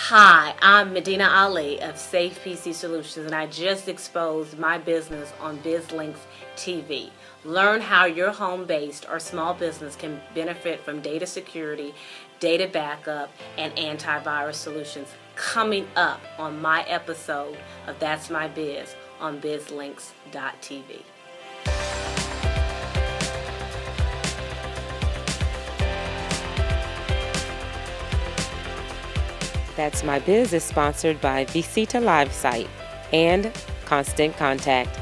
Hi, I'm Madinah Ali of Safe PC Solutions, and I just exposed my business on BizLinks TV. Learn how your home-based or small business can benefit from data security, data backup, and antivirus solutions coming up on my episode of That's My Biz on bizlinks.tv. That's My Biz is sponsored by Visita Live Site and Constant Contact.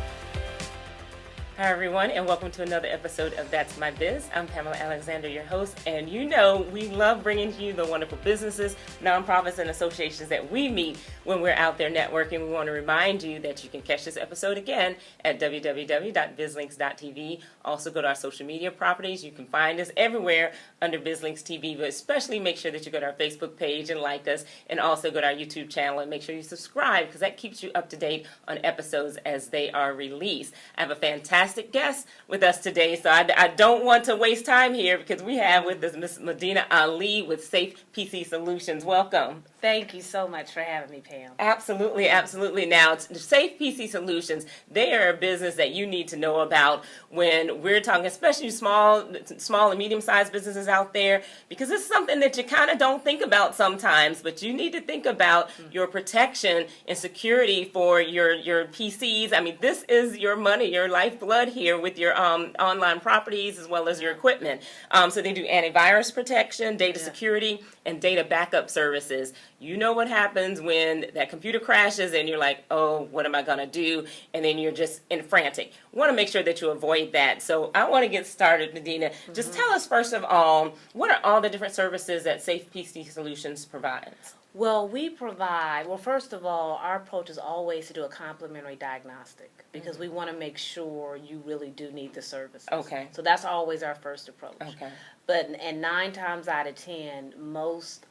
Hi, everyone, and welcome to another episode of That's My Biz. I'm Pamela Alexander, your host, and you know we love bringing to you the wonderful businesses, nonprofits, and associations that we meet when we're out there networking. We want to remind you that you can catch this episode again at www.bizlinks.tv. Also, go to our social media properties. You can find us everywhere under BizLinks TV, but especially make sure that you go to our Facebook page and like us, and also go to our YouTube channel and make sure you subscribe, because that keeps you up to date on episodes as they are released. I have a fantastic guest with us today, so I don't want to waste time here, because we have with us Miss Madinah Ali with Safe PC Solutions. Welcome. Thank you so much for having me, Pam. Absolutely, absolutely. Now, Safe PC Solutions, they are a business that you need to know about when we're talking, especially small and medium-sized businesses out there, because it's something that you kind of don't think about sometimes, but you need to think about your protection and security for your PCs. I mean, this is your money, your lifeblood here with your online properties as well as your equipment. So they do antivirus protection, data security, and data backup services. You know what happens when that computer crashes and you're like, oh, what am I going to do? And then you're just in frantic. We want to make sure that you avoid that. So I want to get started, Madinah. Just tell us, first of all, what are all the different services that Safe PC Solutions provides? Well, first of all, our approach is always to do a complimentary diagnostic, because we want to make sure you really do need the services. Okay. So that's always our first approach. Okay. And 9 times out of 10, most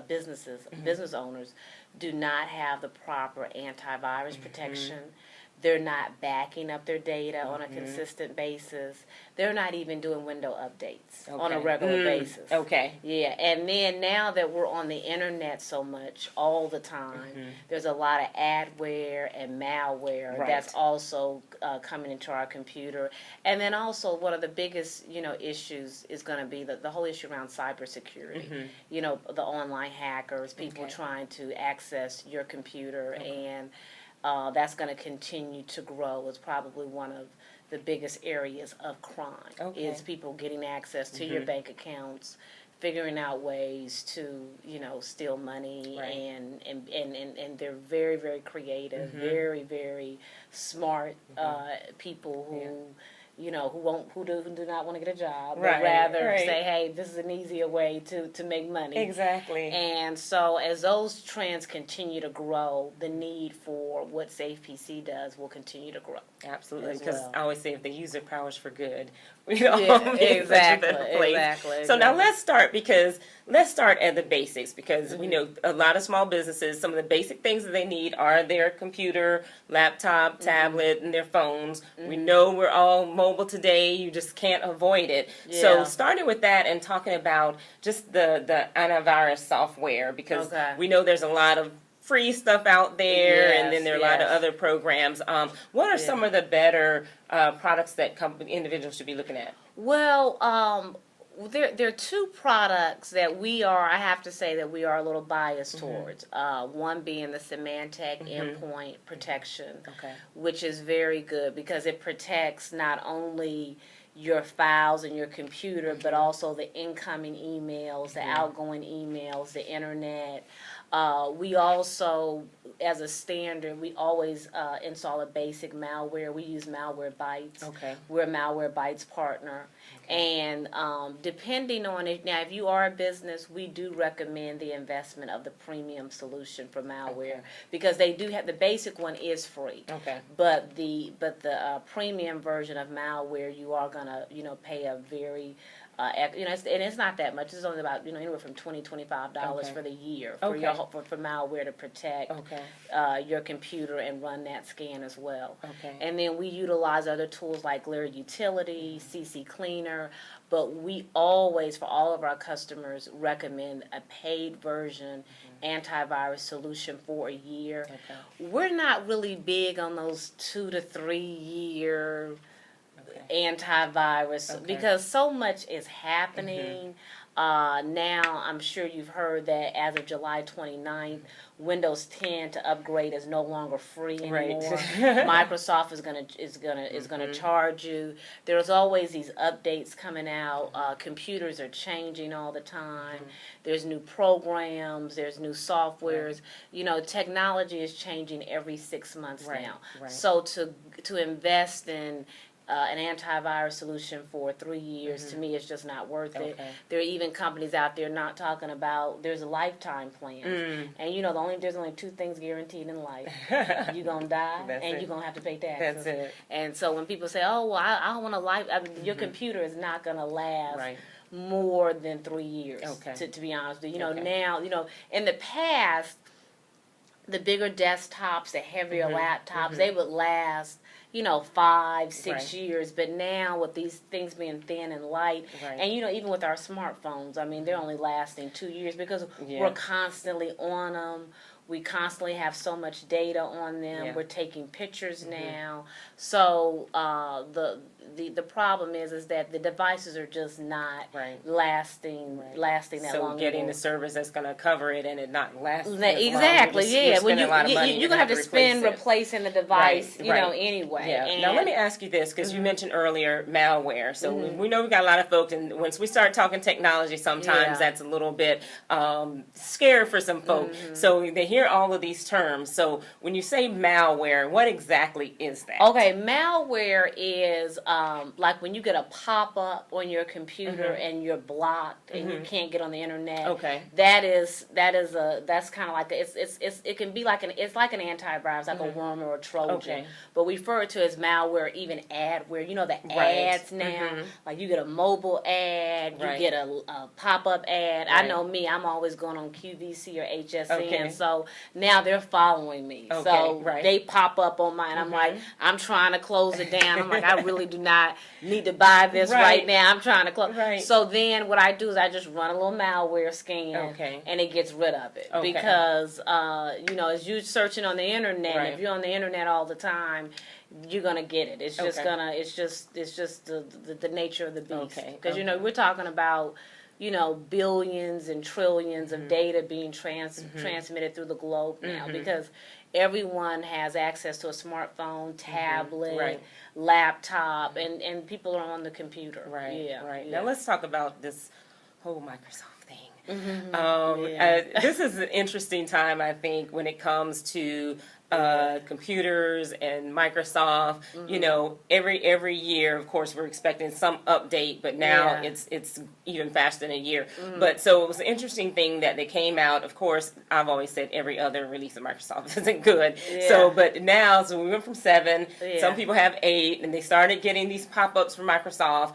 businesses, business owners, do not have the proper antivirus protection. They're not backing up their data on a consistent basis. They're not even doing window updates on a regular basis. Okay. Yeah, and then now that we're on the internet so much all the time, there's a lot of adware and malware that's also coming into our computer. And then also one of the biggest, issues is going to be the whole issue around cybersecurity. The online hackers, people trying to access your computer, and that's going to continue to grow. It's probably one of the biggest areas of crime, is people getting access to your bank accounts, figuring out ways to, steal money, and they're very, very creative, very, very smart people who who do not want to get a job, but rather say, hey, this is an easier way to make money. Exactly. And so as those trends continue to grow, the need for what Safe PC does will continue to grow. Absolutely, because I always say if the user powers for good, we Exactly. So now let's start at the basics, because we know a lot of small businesses, some of the basic things that they need are their computer, laptop, tablet, and their phones. We know we're all mobile today. You just can't avoid it. Yeah. So starting with that and talking about just the antivirus software, because we know there's a lot of free stuff out there, and then there are a lot of other programs. What are some of the better products that individuals should be looking at? Well, there are 2 products that I have to say that we are a little biased towards. One being the Symantec Endpoint Protection, which is very good because it protects not only your files and your computer, but also the incoming emails, the outgoing emails, the internet. We also, as a standard, we always install a basic malware. We use Malwarebytes. We're a Malwarebytes partner. And depending on it, now if you are a business, we do recommend the investment of the premium solution for malware, because they do have, the basic one is free. But the premium version of malware, you are gonna pay a very and it's not that much. It's only about anywhere from $20-$25 for the year for for malware to protect your computer and run that scan as well. Okay. And then we utilize other tools like Clear Utility, CC Cleaner, but we always, for all of our customers, recommend a paid version antivirus solution for a year. Okay. We're not really big on those 2 to 3 year antivirus because so much is happening. Now, I'm sure you've heard that as of July 29th, Windows 10 to upgrade is no longer free anymore. Microsoft is gonna charge you. There's always these updates coming out. Computers are changing all the time. There's new programs. There's new softwares. You know, technology is changing every 6 months now. So to invest in an antivirus solution for 3 years, to me, it's just not worth it. There are even companies out there not talking about, there's a lifetime plan. And, you know, there's only 2 things guaranteed in life. You're going to die, and you're going to have to pay taxes. That's it. And so when people say, oh, well, I want a life, I mean, your computer is not going to last more than 3 years, to be honest with you. You know, now, you know, in the past, the bigger desktops, the heavier laptops, they would last, you know, 5, 6 years. But now with these things being thin and light, and, you know, even with our smartphones, I mean, they're only lasting 2 years because we're constantly on them. We constantly have so much data on them. We're taking pictures now. So the problem is that the devices are just not lasting that long. So getting the service that's going to cover it and it not lasting exactly, you're going to have to spend replacing the device, you know, anyway. And now let me ask you this, because you mentioned earlier malware. So we know we got a lot of folks, and once we start talking technology, sometimes that's a little bit scary for some folks. So they hear all of these terms. So when you say malware, what exactly is that? Okay, malware is like when you get a pop-up on your computer and you're blocked and you can't get on the internet. Okay, that's kind of like it can be like it's like an antivirus, like a worm or a Trojan. Okay. But we refer to it as malware, even adware. You know the ads now, like you get a mobile ad, you get a pop-up ad. I know me, I'm always going on QVC or HSN, so now they're following me. So they pop up on mine. I'm like, I'm trying to close it down. I'm like, I really do not need to buy this right now. I'm trying to close. So then what I do is I just run a little malware scan, and it gets rid of it. Because, you know, as you're searching on the internet, if you're on the internet all the time, you're gonna get it. It's just it's just the nature of the beast. Because you know we're talking about, you know, billions and trillions of data being transmitted through the globe now, because everyone has access to a smartphone, tablet, laptop, and people are on the computer. Now let's talk about this whole Microsoft thing. This is an interesting time, I think, when it comes to computers and Microsoft. You know, every year, of course, we're expecting some update, but now it's even faster than a year. But so it was an interesting thing that they came out. Of course, I've always said every other release of Microsoft isn't good. So, but now, so we went from 7. Some people have 8, and they started getting these pop-ups from Microsoft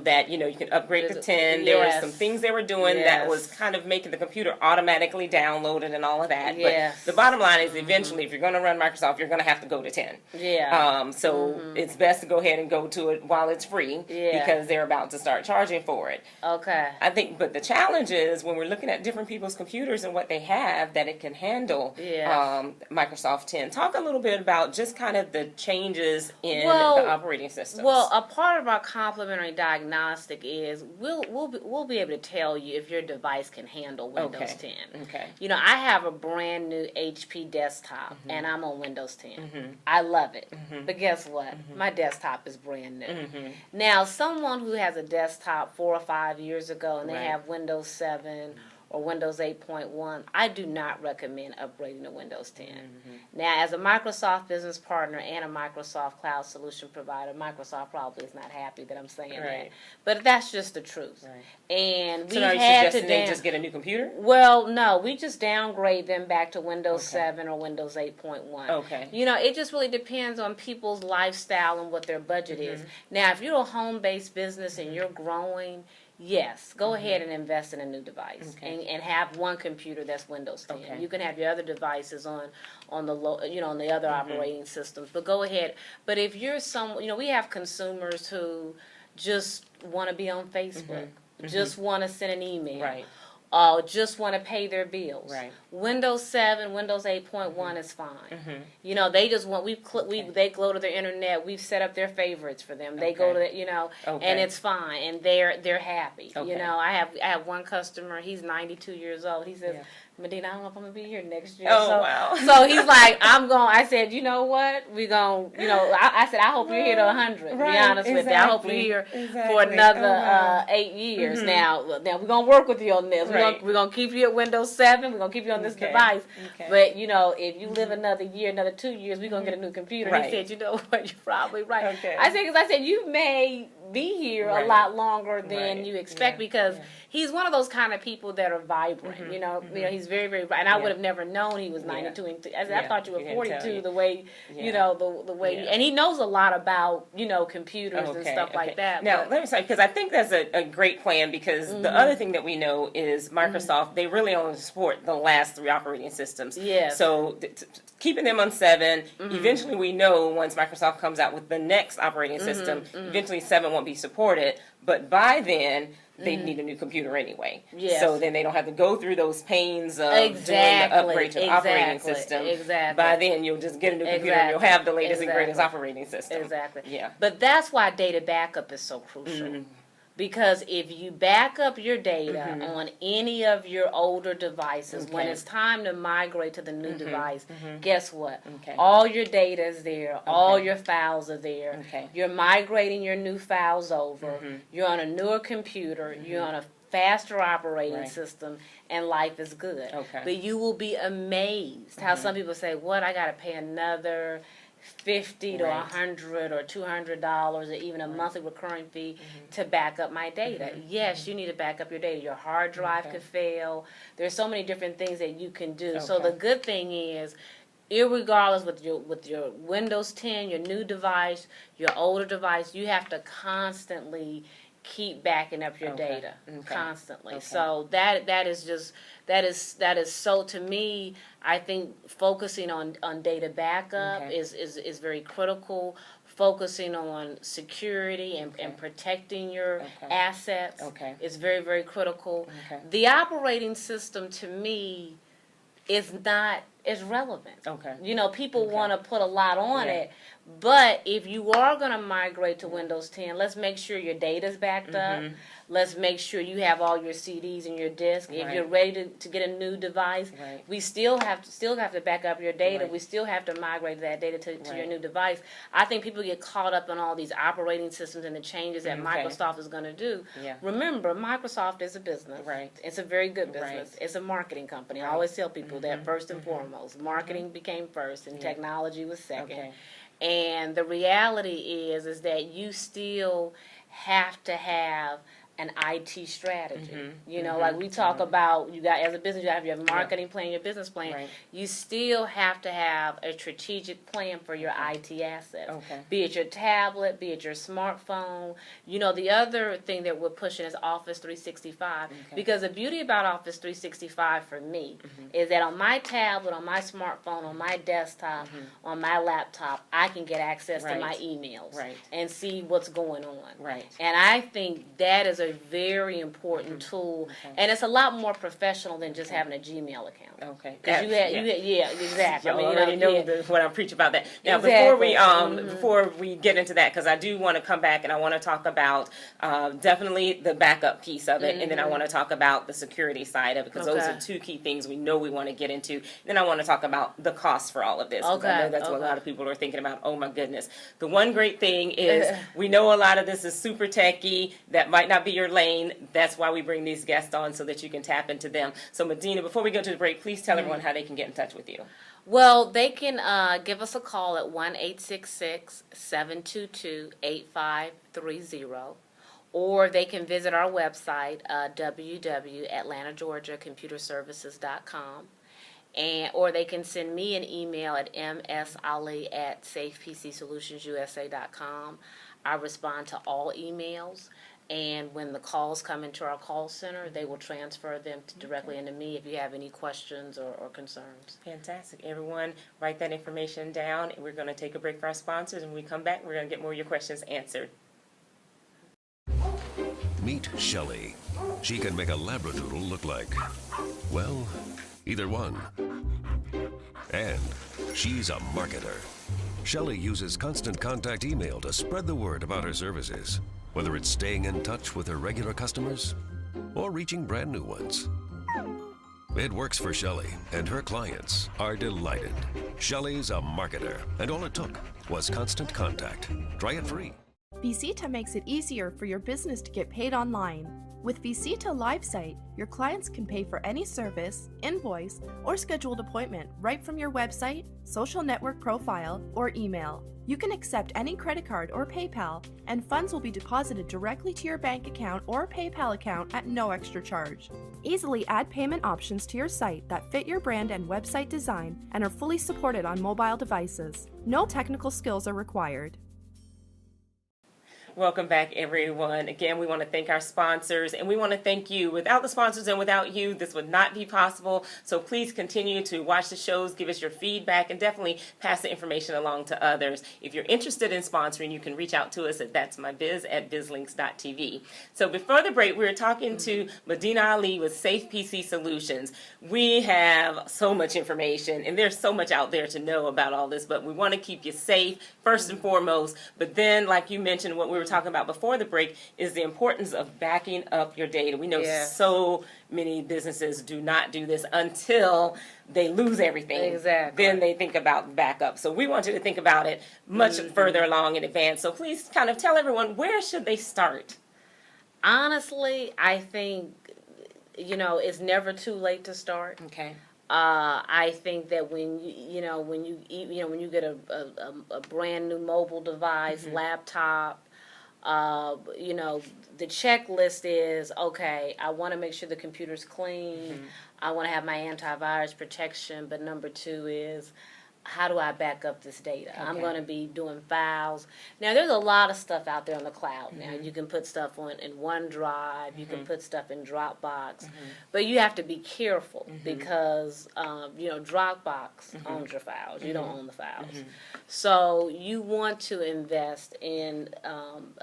that, you know, you can upgrade to 10. There were some things they were doing that was kind of making the computer automatically downloaded and all of that. But the bottom line is, eventually, if you're going to run Microsoft, you're going to have to go to 10. So it's best to go ahead and go to it while it's free, because they're about to start charging for it. I think, but the challenge is when we're looking at different people's computers and what they have, that it can handle Microsoft 10. Talk a little bit about just kind of the changes in the operating systems. Well, a part of our complementary diagnostic is we'll be able to tell you if your device can handle Windows 10. You know, I have a brand new HP desktop, and I'm on Windows 10. I love it. But guess what? My desktop is brand new. Now, someone who has a desktop 4 or 5 years ago and they have Windows 7 or Windows 8.1, I do not recommend upgrading to Windows 10. Now, as a Microsoft business partner and a Microsoft cloud solution provider, Microsoft probably is not happy that I'm saying that. But that's just the truth. And we had to they just get a new computer? Well, no, we just downgrade them back to Windows 7 or Windows 8.1. You know, it just really depends on people's lifestyle and what their budget is. Now, if you're a home-based business and you're growing, yes, go ahead and invest in a new device and have one computer that's Windows 10. Okay. You can have your other devices on the on the other operating systems, but go ahead. But if you're we have consumers who just want to be on Facebook, just want to send an email. Right. Just want to pay their bills. Right. Windows 7, Windows 8.1 is fine. They just want they go to their internet. We've set up their favorites for them. They go to and it's fine, and they're happy. Okay. I have one customer. He's 92 years old. He says, Madinah, I don't know if I'm gonna be here next year. Oh, wow. So he's like, I said, you know what? We going I said, I hope you're here to 100. Right, Be honest with you. I hope you're here for another 8 years. Now we're gonna work with you on this. Right. We're gonna keep you at Windows 7. We're gonna keep you on this device. Okay. But if you live another year, another 2 years, we're gonna get a new computer. Right. He said, you know what? You're probably right. Okay. I said you may be here a lot longer than you expect because he's one of those kind of people that are vibrant. He's very, very bright. And I would have never known he was 92. I said, I thought you were 42 the way, the way, and he knows a lot about, computers and stuff like that. Now, let me say, because I think that's a great plan, because the other thing that we know is Microsoft, they really only support the last 3 operating systems. Yes. So keeping them on 7, eventually we know once Microsoft comes out with the next operating system, eventually 7 won't be supported. But by then, they need a new computer anyway. Yes. So then they don't have to go through those pains of doing the upgrade to the operating system. Exactly. By then, you'll just get a new computer and you'll have the latest and greatest operating system. Exactly. Yeah. But that's why data backup is so crucial. Because if you back up your data on any of your older devices, when it's time to migrate to the new device, guess what? All your data is there. All your files are there. You're migrating your new files over. You're on a newer computer. You're on a faster operating system, and life is good. But you will be amazed how some people say, what, I got to pay another $50 to $100 or $200 or even a monthly recurring fee to back up my data. Yes, you need to back up your data. Your hard drive could fail. There's so many different things that you can do. So the good thing is, irregardless with your Windows 10, your new device, your older device, you have to constantly keep backing up your data constantly. So that is so, to me, I think focusing on data backup is very critical. Focusing on security and protecting your assets is very, very critical. The operating system, to me, is not as relevant. People want to put a lot on it. But if you are going to migrate to Windows 10, let's make sure your data's backed up. Let's make sure you have all your CDs and your disk. If you're ready to get a new device, we still have to back up your data. We still have to migrate that data to your new device. I think people get caught up on all these operating systems and the changes that Microsoft is going to do. Remember, Microsoft is a business. It's a very good business. It's a marketing company. I always tell people that first and foremost. Marketing became first and technology was second. And the reality is that you still have to have an IT strategy. Like we talk about, you got, as a business, you have your marketing plan, your business plan. You still have to have a strategic plan for your IT assets. Be it your tablet, be it your smartphone. The other thing that we're pushing is Office 365. Because the beauty about Office 365 for me is that on my tablet, on my smartphone, on my desktop, on my laptop, I can get access to my emails and see what's going on. And I think that is a very important tool, and it's a lot more professional than just having a Gmail account. Because exactly. I already know what I preach about that. Now, before we get into that, because I do want to come back and I want to talk about definitely the backup piece of it, and then I want to talk about the security side of it, because those are 2 key things we know we want to get into. Then I want to talk about the cost for all of this, because I know that's what a lot of people are thinking about. Oh my goodness. The one great thing is we know a lot of this is super techy. That might not be your lane. That's why we bring these guests on, so that you can tap into them. So Madinah, before we go to the break, please tell everyone how they can get in touch with you. Well, they can give us a call at 1-866-722-8530, or they can visit our website, www.atlantageorgiacomputerservices.com. Or they can send me an email at msali@safepcsolutionsUSA.com. I respond to all emails. And when the calls come into our call center, they will transfer them directly into me if you have any questions or concerns. Fantastic. Everyone, write that information down. We're going to take a break for our sponsors, and when we come back, we're going to get more of your questions answered. Meet Shelley. She can make a Labradoodle look like, well, either one. And she's a marketer. Shelley uses constant contact email to spread the word about her services, whether it's staying in touch with her regular customers or reaching brand new ones. It works for Shelley, and her clients are delighted. Shelley's a marketer, and all it took was constant contact. Try it free. Visita makes it easier for your business to get paid online. With Visita LiveSite, your clients can pay for any service, invoice, or scheduled appointment right from your website, social network profile, or email. You can accept any credit card or PayPal, and funds will be deposited directly to your bank account or PayPal account at no extra charge. Easily add payment options to your site that fit your brand and website design and are fully supported on mobile devices. No technical skills are required. Welcome back, everyone. Again, we want to thank our sponsors, and we want to thank you. Without the sponsors and without you, this would not be possible. So please continue to watch the shows, give us your feedback, and definitely pass the information along to others. If you're interested in sponsoring, you can reach out to us at that'smybiz@bizlinks.tv. So before the break, we were talking to Madinah Ali with Safe PC Solutions. We have so much information, and there's so much out there to know about all this, but we want to keep you safe first and foremost. But then, like you mentioned, what we were talking about before the break is the importance of backing up your data. We know so many businesses do not do this until they lose everything. Exactly. Then they think about backup. So we want you to think about it much further along in advance. So please kind of tell everyone, where should they start? Honestly, I think, it's never too late to start. Okay. I think that when you get a brand new mobile device, laptop, the checklist is, okay, I want to make sure the computer's clean. I want to have my antivirus protection. But number two is, how do I back up this data? Okay. I'm going to be doing files. Now, there's a lot of stuff out there on the cloud now. You can put stuff in OneDrive. You can put stuff in Dropbox. But you have to be careful because, Dropbox owns your files. You don't own the files. So you want to invest in a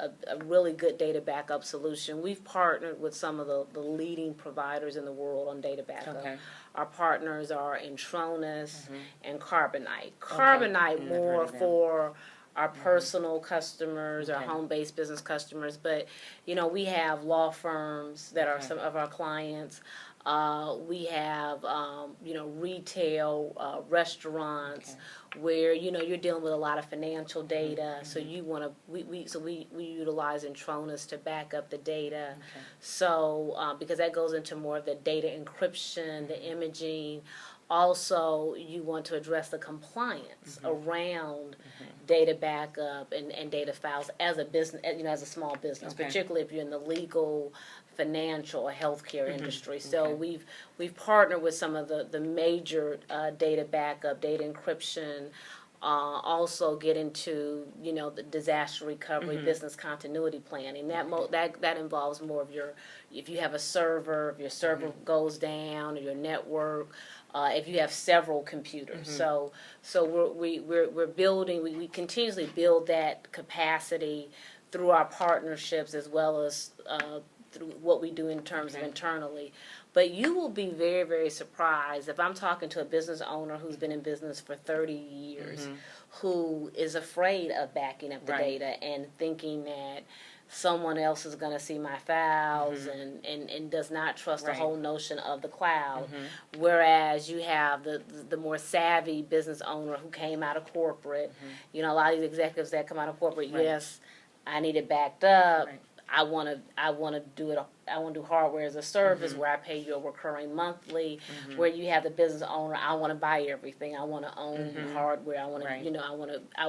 really good data backup solution. We've partnered with some of the leading providers in the world on data backup. Okay. Our partners are Intronus and Carbonite. Carbonite more for our personal customers, our home-based business customers. But, we have law firms that are some of our clients. We have, retail, restaurants where, you're dealing with a lot of financial data. So you want to, we utilize Intronus to back up the data. So, because that goes into more of the data encryption, the imaging. Also, you want to address the compliance around data backup and data files as a business, as a small business, particularly if you're in the legal, financial, or healthcare industry. So we've partnered with some of the major data backup, data encryption. Also get into the disaster recovery, business continuity planning. That involves more of if you have a server, if your server goes down, or your network. If you have several computers, so we're building. We continuously build that capacity through our partnerships as well as through what we do in terms of internally. But you will be very, very surprised if I'm talking to a business owner who's been in business for 30 years, who is afraid of backing up the data and thinking that someone else is going to see my files and does not trust the whole notion of the cloud. Whereas you have the more savvy business owner who came out of corporate. A lot of these executives that come out of corporate, yes, I need it backed up. I want to do it. I want to do hardware as a service where I pay you a recurring monthly. Where you have the business owner, I want to buy everything. I want to own hardware. I want to, I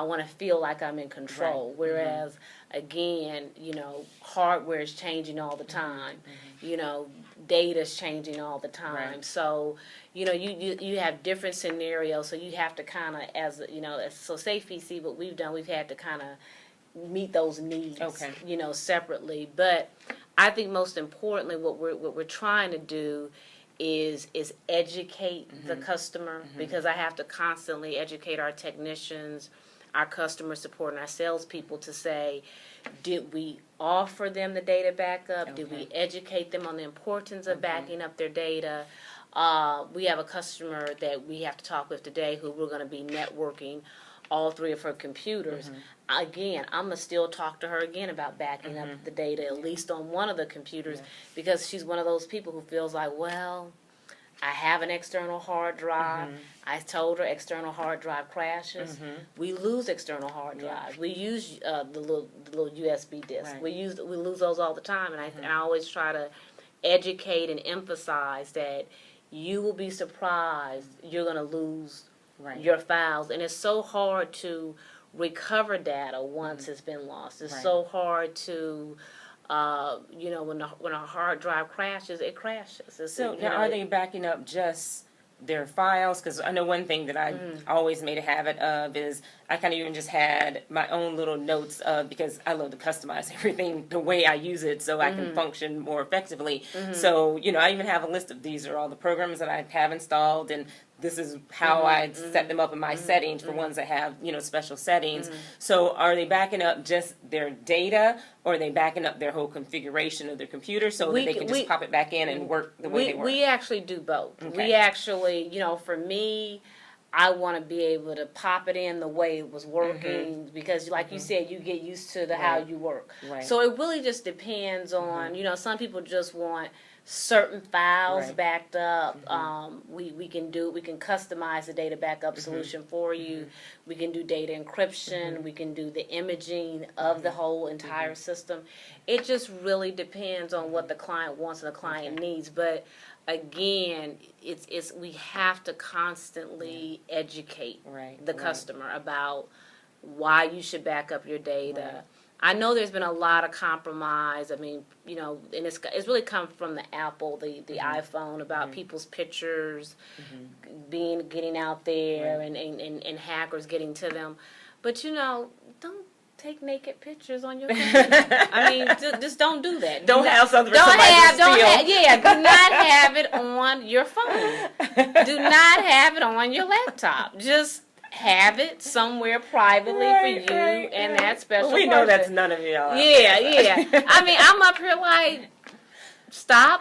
want to feel like I'm in control. Whereas, again, hardware is changing all the time. Data is changing all the time. So, you have different scenarios. So you have to kind of, so Safe PC, what we've done, we've had to kind of meet those needs, Okay. Separately. But I think most importantly, what we're trying to do is educate the customer, because I have to constantly educate our technicians, our customer support, and our salespeople to say, did we offer them the data backup? Did we educate them on the importance of backing up their data? We have a customer that we have to talk with today who we're going to be networking all 3 of her computers. Again, I'm going to still talk to her again about backing up the data, at least on one of the computers, because she's one of those people who feels like, well, I have an external hard drive. I told her external hard drive crashes. We lose external hard drives. We use the little USB disk. Right. We lose those all the time, and I always try to educate and emphasize that you will be surprised you're going to lose your files, and it's so hard to recover data once it's been lost. It's so hard to when a hard drive crashes, it crashes. Now, are they backing up just their files? Because I know one thing that I always made a habit of is I kind of even just had my own little notes of, because I love to customize everything the way I use it so I can function more effectively. So, I even have a list of these are all the programs that I have installed, and this is how I set them up in my settings for ones that have, special settings. So are they backing up just their data, or are they backing up their whole configuration of their computer so that they can just pop it back in and work the way they work? We actually do both. Okay. We actually, for me, I want to be able to pop it in the way it was working, because like you said, you get used to how you work. Right. So it really just depends on, some people just want certain files backed up. We can customize the data backup solution for you. We can do data encryption. We can do the imaging of the whole entire system. It just really depends on what the client wants and the client needs. But again, it's we have to constantly educate the customer about why you should back up your data. I know there's been a lot of compromise. I mean, and it's really come from the Apple, the iPhone, about people's pictures getting out there and hackers getting to them. But don't take naked pictures on your computer. I mean, just don't do that. Don't have something for somebody to steal. Do not have it on your phone. Do not have it on your laptop. Just have it somewhere privately for you and that special We person. know that's none of y'all. Yeah. I mean, I'm up here like, stop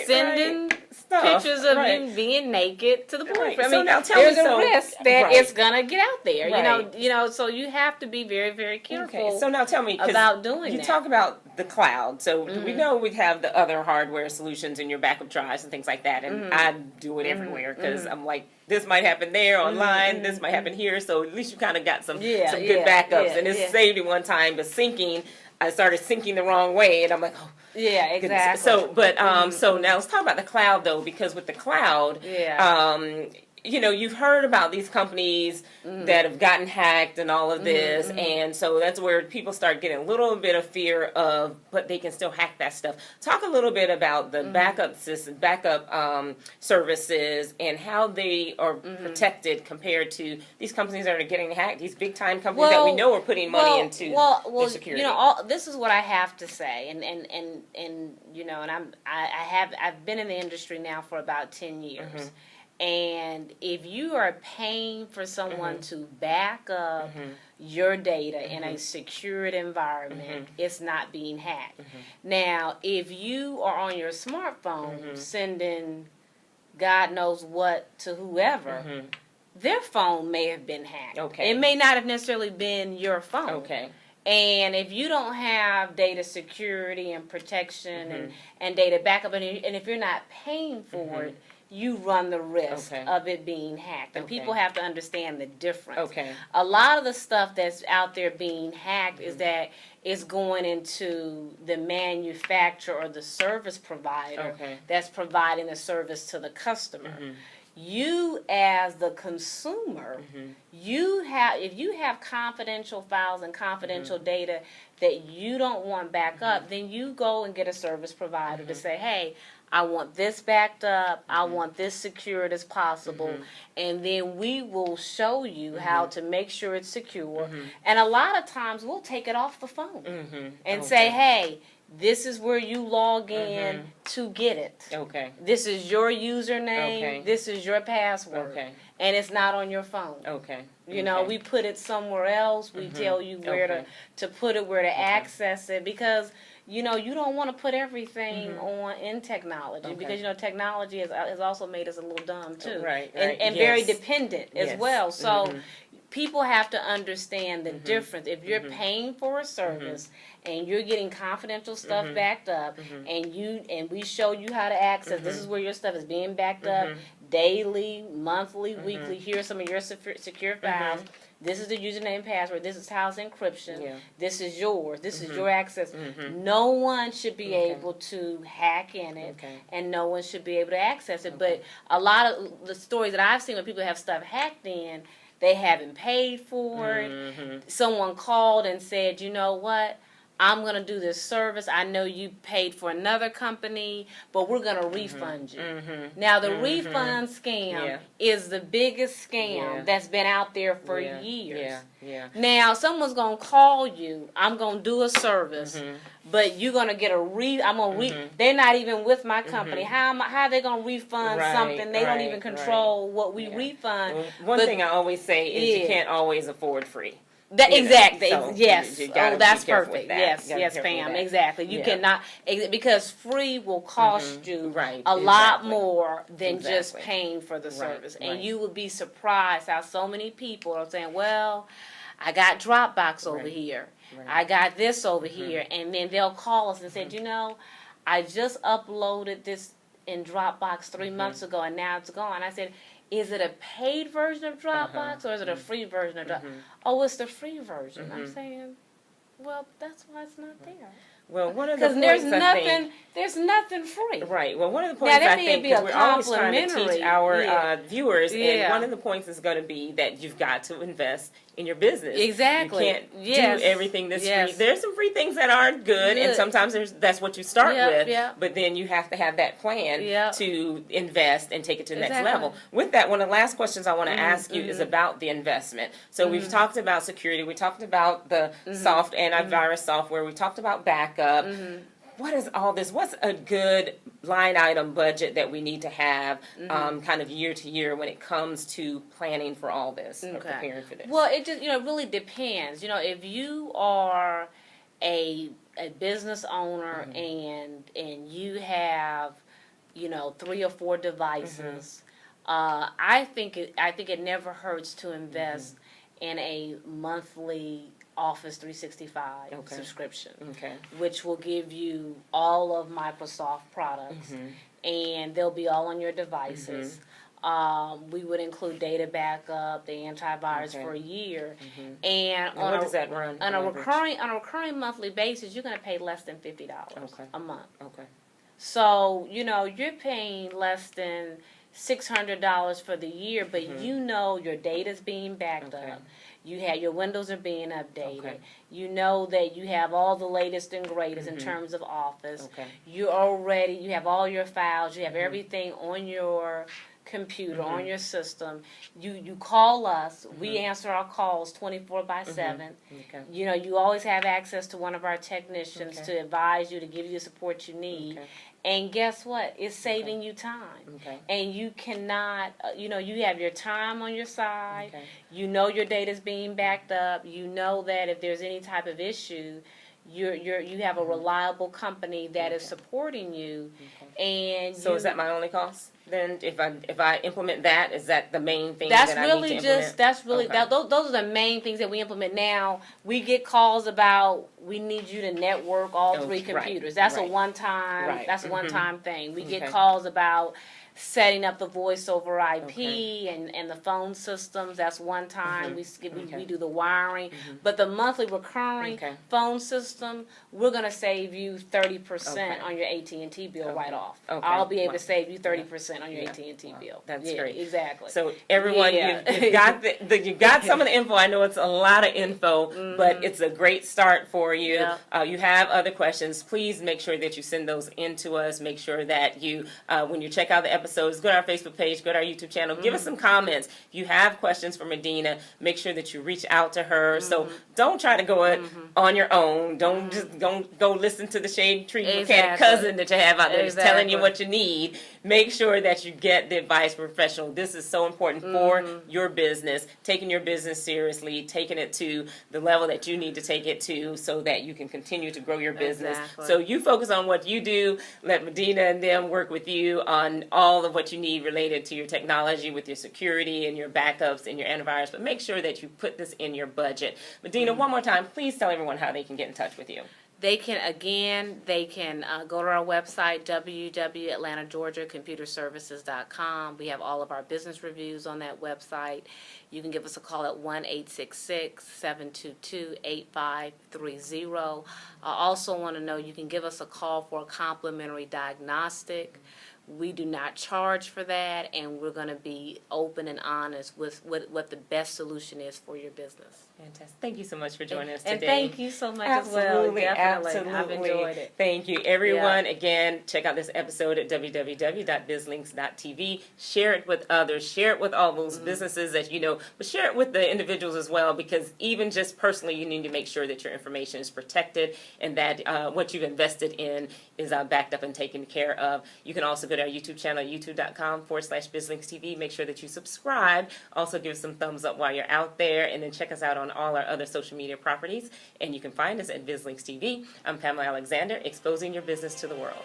sending pictures of you being naked to the boyfriend. I mean, so now tell there's me, a risk that it's gonna get out there. Right. So you have to be very, very careful. Okay. So now tell me about doing you that. talk about the cloud. So we know we have the other hardware solutions in your backup drives and things like that, and I do it everywhere because I'm like, this might happen there online, this might happen here. So at least you kind of got some good backups, and it saved me one time. But syncing, I started syncing the wrong way, and I'm like, oh. Yeah, exactly. So, but so now let's talk about the cloud though, because with the cloud, you've heard about these companies that have gotten hacked and all of this, and so that's where people start getting a little bit of fear of, but they can still hack that stuff. Talk a little bit about the backup system, backup services, and how they are protected compared to these companies that are getting hacked. These big time companies that we know are putting money into their security. This is what I have to say, and I've been in the industry now for about 10 years. And if you are paying for someone to back up your data in a secured environment, it's not being hacked. Now, if you are on your smartphone sending God knows what to whoever, their phone may have been hacked. Okay. It may not have necessarily been your phone. Okay. And if you don't have data security and protection and data backup, and if you're not paying for it, you run the risk of it being hacked. And people have to understand the difference. A lot of the stuff that's out there being hacked is that it's going into the manufacturer or the service provider that's providing the service to the customer. you as the consumer, if you have confidential files and confidential data that you don't want back up, then you go and get a service provider to say, hey, I want this backed up, I want this secured as possible, and then we will show you how to make sure it's secure. And a lot of times we'll take it off the phone and say, hey, this is where you log in to get it. Okay. This is your username. Okay. This is your password. Okay. And it's not on your phone. Okay. You know, we put it somewhere else. We tell you where to put it, where to access it, because you know you don't want to put everything on in technology because you know technology has also made us a little dumb too, and very dependent as well. So. People have to understand the difference. If you're paying for a service and you're getting confidential stuff backed up, and we show you how to access, this is where your stuff is being backed up daily, monthly, weekly. Here's some of your secure files. This is the username and password. This is how it's encryption. Yeah. This is yours. This is your access. No one should be able to hack in it, and no one should be able to access it. But a lot of the stories that I've seen when people have stuff hacked in, they haven't paid for it. Someone called and said, you know what? I'm going to do this service. I know you paid for another company, but we're going to refund you. Now, the refund scam is the biggest scam that's been out there for years. Now, someone's going to call you. I'm going to do a service, but you're going to get they're not even with my company. How are they going to refund something? They don't even control what we refund. Well, one thing I always say is you can't always afford free. Exactly. So yes. That's perfect. Yes, Pam. Exactly. You cannot, because free will cost you a lot more than just paying for the service. And you would be surprised how so many people are saying, well, I got Dropbox over here. I got this over here. And then they'll call us and say, you know, I just uploaded this in Dropbox 3 months ago and now it's gone. I said, is it a paid version of Dropbox or is it a free version of Dropbox? Oh, it's the free version. I'm saying, well, that's why it's not there. Well, one of the points there's nothing free. Right. Well, one of the points I think, because we're always trying to teach our viewers, and one of the points is going to be that you've got to invest in your business. Exactly. You can't do everything that's free. There's some free things that aren't good, and sometimes that's what you start with, but then you have to have that plan to invest and take it to the next level. With that, one of the last questions I want to ask you is about the investment. So we've talked about security, we talked about the soft antivirus software, we talked about backup. What is all this? What's a good line item budget that we need to have kind of year to year when it comes to planning for all this or preparing for this? Well, it just really depends. If you are a business owner and you have 3 or 4 devices, I think it never hurts to invest in a monthly Office 365 subscription, which will give you all of Microsoft products, and they'll be all on your devices. We would include data backup, the antivirus for a year, and what does that run on a recurring monthly basis? You're going to pay less than $50 a month. So you're paying less than $600 for the year, but your data's being backed up. Your windows are being updated. You know that you have all the latest and greatest in terms of Office. You have all your files. You have everything on your computer, on your system. You call us. We answer our calls 24/7. You always have access to one of our technicians to advise you, to give you the support you need. And guess what? It's saving you time. And you cannot, you have your time on your side. You know your data's being backed up. You know that if there's any type of issue, you have a reliable company that is supporting you. And so is that my only cost? Then if I implement that, is that the main thing that I need to implement? Those are the main things that we implement now. We get calls about we need you to network all 3 computers. That's a one-time one-time thing. We get calls about setting up the voice over IP and the phone systems. That's one time. We do the wiring. But the monthly recurring phone system, we're going to save you 30% on your AT&T bill right off. I'll be able to save you 30% paying on your AT&T bill. That's great. Exactly. So everyone, you've got you got some of the info. I know it's a lot of info, but it's a great start for you. Yeah. You have other questions, please make sure that you send those in to us. Make sure that you, when you check out the episodes, go to our Facebook page, go to our YouTube channel, give us some comments. If you have questions for Madinah, make sure that you reach out to her. So don't try to go it on your own. Don't just go listen to the shade tree mechanic cousin that you have out there that's telling you what you need. Make sure that you get the advice from a professional. This is so important for your business, taking your business seriously, taking it to the level that you need to take it to so that you can continue to grow your business. So you focus on what you do, let Madinah and them work with you on all of what you need related to your technology with your security and your backups and your antivirus, but make sure that you put this in your budget. Madinah, one more time, please tell everyone how they can get in touch with you. They can go to our website, www.atlantageorgiacomputerservices.com. We have all of our business reviews on that website. You can give us a call at 1-866-722-8530. I also want to know you can give us a call for a complimentary diagnostic. We do not charge for that, and we're going to be open and honest with what the best solution is for your business. Fantastic. Thank you so much for joining us today. And thank you so much as well. Definitely. Absolutely. I've enjoyed it. Thank you. Everyone, again, check out this episode at www.bizlinks.tv. Share it with others. Share it with all those businesses that you know, but share it with the individuals as well, because even just personally, you need to make sure that your information is protected and that what you've invested in is backed up and taken care of. You can also go to our YouTube channel, youtube.com/bizlinkstv. Make sure that you subscribe. Also give us some thumbs up while you're out there, and then check us out on all our other social media properties. And you can find us at BizLinks TV. I'm Pamela Alexander, exposing your business to the world.